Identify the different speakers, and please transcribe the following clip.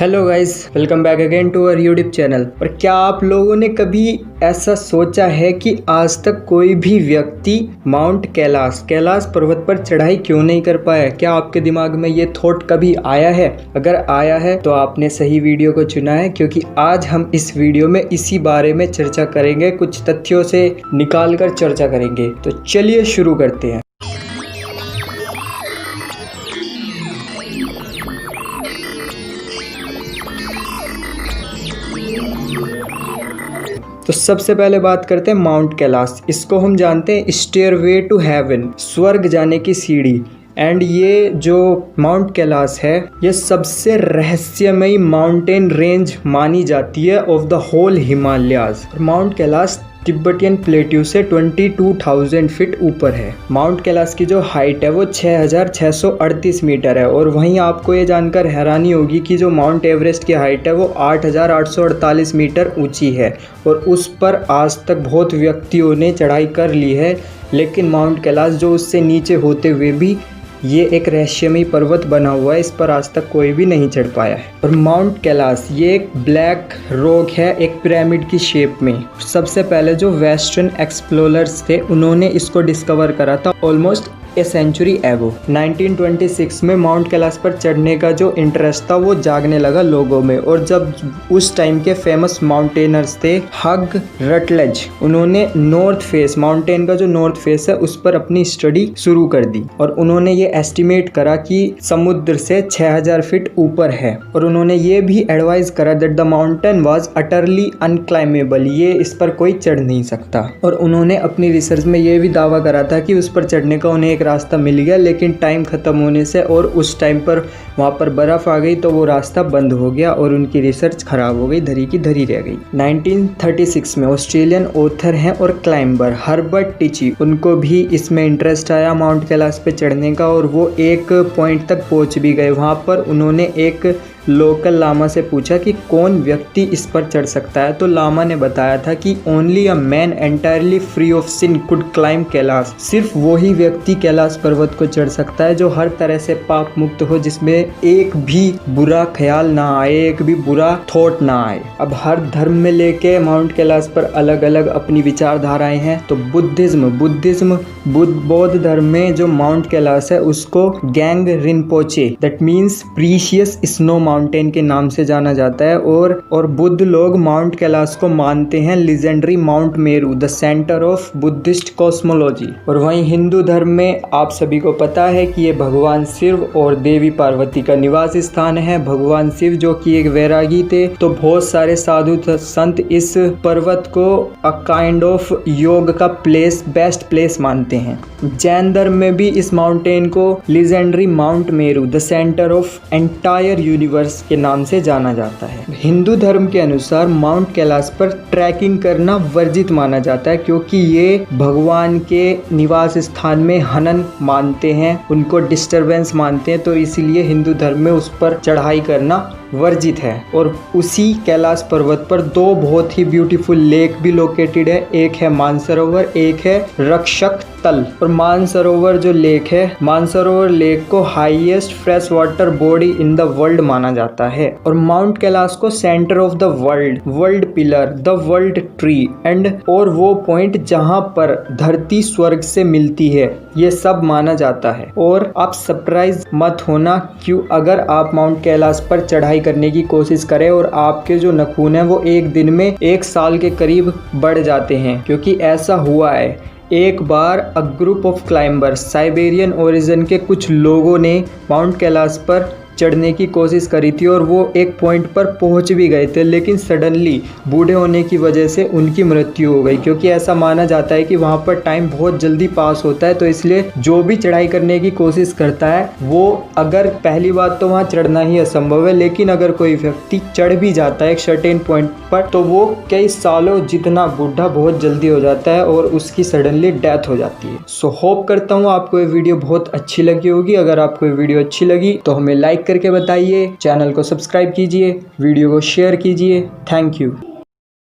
Speaker 1: Hello guys, welcome back again to our YouTube channel. और क्या आप लोगों ने कभी ऐसा सोचा है कि आज तक कोई भी व्यक्ति माउंट कैलाश पर्वत पर चढ़ाई क्यों नहीं कर पाया? क्या आपके दिमाग में ये थॉट कभी आया है? अगर आया है तो आपने सही वीडियो को चुना है, क्योंकि आज हम इस वीडियो में इसी बारे में चर्चा करेंगे, कुछ तथ्यों से निकाल कर चर्चा करेंगे। तो चलिए शुरू करते हैं। तो सबसे पहले बात करते हैं माउंट कैलाश। इसको हम जानते हैं स्टेयरवे टू हेवन, स्वर्ग जाने की सीढ़ी। एंड ये जो माउंट कैलाश है, ये सबसे रहस्यमयी माउंटेन रेंज मानी जाती है of the whole Himalayas. Mount Kailash Tibetan plateau से 22,000 फीट ऊपर है। माउंट कैलाश की जो हाइट है वो 6,638 मीटर है। और वहीं आपको ये जानकर हैरानी होगी कि जो माउंट एवरेस्ट की हाइट है वो 8,848 मीटर ऊंची है। और उस पर आज तक बहुत व्यक्तियों ने चढ़ाई कर ली है, लेकिन माउंट कैलाश जो उससे नीचे होते हुए भी ये एक रहस्यमयी पर्वत बना हुआ है, इस पर आज तक कोई भी नहीं चढ़ पाया है। और माउंट कैलाश ये एक ब्लैक रॉक है, एक पिरामिड की शेप में। सबसे पहले जो वेस्टर्न एक्सप्लोरर्स थे उन्होंने इसको डिस्कवर करा था ऑलमोस्ट ए सेंचुरी एगो। 1926 में माउंट कैलाश पर चढ़ने का जो इंटरेस्ट था वो जागने लगा लोगों में। और जब उस टाइम के फेमस माउंटेनर्स थे हग रटलेज, उन्होंने नॉर्थ फेस, माउंटेन का जो नॉर्थ फेस है उस पर अपनी स्टडी शुरू कर दी। और उन्होंने ये एस्टिमेट करा कि समुद्र से 6,000 फीट ऊपर है। और उन्होंने ये भी एडवाइज करा that the mountain was utterly unclimbable, ये इस पर कोई चढ़ नहीं सकता। और उन्होंने अपनी रिसर्च में ये भी दावा करा था कि उस पर चढ़ने का उन्हें रास्ता मिल गया, लेकिन टाइम खत्म होने से और उस टाइम पर वहां पर बर्फ आ गई तो वो रास्ता बंद हो गया और उनकी रिसर्च खराब हो गई, धरी की धरी रह गई। 1936 में ऑस्ट्रेलियन ऑथर हैं और क्लाइंबर हर्बर्ट टिची, उनको भी इसमें इंटरेस्ट आया माउंट कैलाश पे चढ़ने का। और वो एक पॉइंट तक पहुंच भी गए। वहां पर उन्होंने एक लोकल लामा से पूछा कि कौन व्यक्ति इस पर चढ़ सकता है। तो लामा ने बताया था कि only a man entirely free of sin could climb Kailash, सिर्फ वही व्यक्ति कैलाश पर्वत को चढ़ सकता है जो हर तरह से पाप मुक्त हो, जिसमें एक भी बुरा ख्याल ना आए, एक भी बुरा थॉट ना आए। अब हर धर्म में लेके माउंट कैलाश पर अलग अलग अपनी विचारधाराएं हैं। तो बुद्धिज्म बौद्ध धर्म में जो माउंट कैलाश है उसको gang Rinpoche, that means precious snow mountain के नाम से जाना जाता है। और बुद्ध लोग माउंट कैलाश को मानते हैं legendary mount Meru, the centre of Buddhist cosmology. और वहीं हिंदू धर्म में आप सभी को पता है कि ये भगवान शिव और देवी पार्वती का निवास स्थान है। भगवान शिव जो कि एक वैरागी थे, तो बहुत सारे साधु संत इस पर्वत को अ काइंड ऑफ योग का प्लेस, बेस्ट प्लेस मानते हैं। जैन धर्म में भी इस माउंटेन को legendary mount Meru, the centre of entire universe के नाम से जाना जाता है। हिंदू धर्म के अनुसार माउंट कैलाश पर ट्रैकिंग करना वर्जित माना जाता है, क्योंकि ये भगवान के निवास स्थान में हनन मानते हैं, उनको डिस्टरबेंस मानते हैं। तो इसीलिए हिंदू धर्म में उस पर चढ़ाई करना वर्जित है। और उसी कैलाश पर्वत पर दो बहुत ही ब्यूटीफुल लेक भी लोकेटेड है, एक है मानसरोवर, एक है रक्षक तल। और मानसरोवर जो लेक है, मानसरोवर लेक को highest fresh water body in the world माना जाता है। और माउंट कैलाश को centre of the world pillar, the world tree and और वो पॉइंट जहां पर धरती स्वर्ग से मिलती है, ये सब माना जाता है। और आप सरप्राइज मत होना क्यों अगर आप माउंट कैलाश पर चढ़ाई करने की कोशिश करें और आपके जो नाखून है वो एक दिन में 1 साल के करीब बढ़ जाते हैं, क्योंकि ऐसा हुआ है। एक बार a group of climbers, Siberian origin के कुछ लोगों ने माउंट कैलाश पर चढ़ने की कोशिश करी थी और वो एक पॉइंट पर पहुंच भी गए थे, लेकिन सडनली बूढ़े होने की वजह से उनकी मृत्यु हो गई। क्योंकि ऐसा माना जाता है कि वहां पर टाइम बहुत जल्दी पास होता है, तो इसलिए जो भी चढ़ाई करने की कोशिश करता है वो, अगर पहली बात तो वहां चढ़ना ही असंभव है, लेकिन अगर कोई व्यक्ति चढ़ भी जाता है एक सर्टेन पॉइंट पर, तो वो कई सालों जितना बूढ़ा बहुत जल्दी हो जाता है और उसकी सडनली डेथ हो जाती है। सो होप करता हूँ आपको ये वीडियो बहुत अच्छी लगी होगी। अगर आपको ये वीडियो अच्छी लगी तो हमें लाइक करके बताइए, चैनल को सब्सक्राइब कीजिए, वीडियो को शेयर कीजिए। Thank you.